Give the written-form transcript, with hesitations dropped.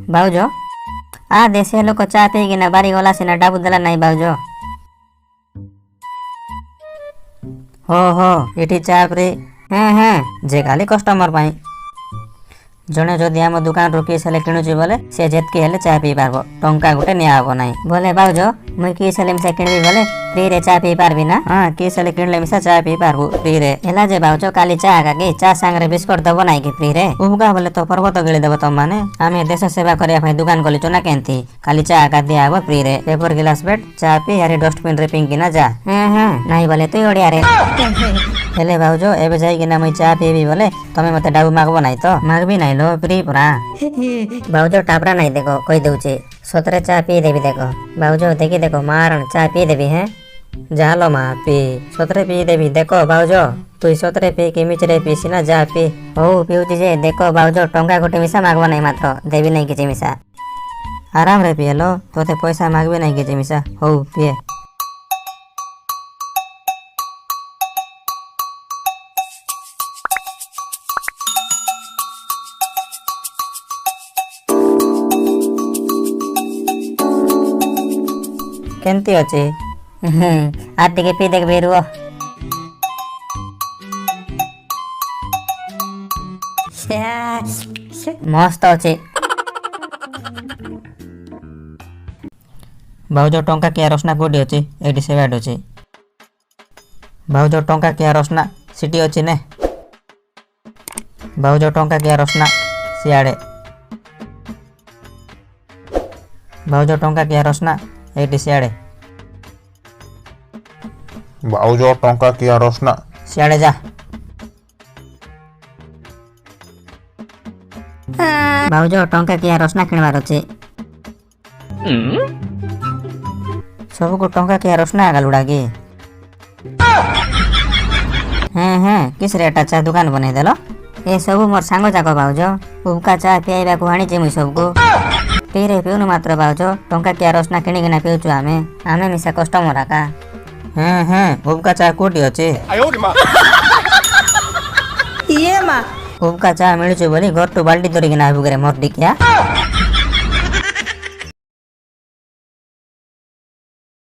भाउजो आ देशे लोक चा पीकिना बारी गला सिना डाबु देला नाही भाउजो। हो इठी चा फ्री हे जे खाली कस्टमर पाई जने जदि आम दुकान रो किस हेले किणुची बोले से जेतकी हेले चा पी पारबो टंका गुटे निया हबो नाही। बोले भाउजो मुई किस हेले मिसा किणबी बोले फ्री रे चा पी पारबी ना। हां किस हेले किणले मिसा चा पी पारबो फ्री रे। हेला जे भाउजो काली चा काकी चा सांगरे बिस्कुट दबो नाही कि फ्री रे। उबका बोले तो पर्वत गळी देबो तम माने आमे देश सेवा करिया भाई दुकान गली चोना केंती खाली चा का दिया हबो फ्री रे। पेपर गिलास बेट चा पी यारे डस्टबिन रे पिंकी ना जा। नाही बोले तू ओडिया रे। हेले भाउजो एबे जाई किना मुई चा पीबी बोले तमे मते डाबु मागबो नाही तो मागबी नाही लो फ्री पुरा। भाउजो टापरा नहीं देखो कोई दउचे सतरे चा पी देबी देखो भाउजो देखी देखो मारण चा पी देबी है जालो मा पी सतरे पी देबी देखो भाउजो तू सतरे पी कि मिचरे पी सिना जा पी हो पिउची जे देखो भाउजो टंका गोटे मिसा मागबो नहीं मात्र देबी नहीं किछि मिसा आराम रे पिएलो तोते पैसा मागबी नहीं किछि मिसा हो पिए। केंती अछि आ टिके पी देख बेरुओ मस्त अछि। भाउजो टंका किया रसना कोडी अछि एडी सेवाड अछि भाउजो टंका किया रसना सिटी अछि ने भाउजो टंका किया रसना सियाडे भाउजो टंका किया रसना एडी सियाडे भाउजो टंका किया रसना सियाडे जा। भाउजो टंका किया रसना किणवार अछि सबको टंका किया रसना गालुडा की हैं किस रेटा चा दुकान बनै देलो ए सब मोर सांग जाको भाउजो उबका चा पियाइबा को हानी मुई सबको पीरे पिउनु मात्र भाउजो टंका किया रसना किणी किना पिउचु आमे मिसा कस्टमर आका हैं उबका चा कोटी अछि ये मा उबका चा मिलुछु बोली घर टु बाल्टी धरि किना आबु करे मोर डिकिया।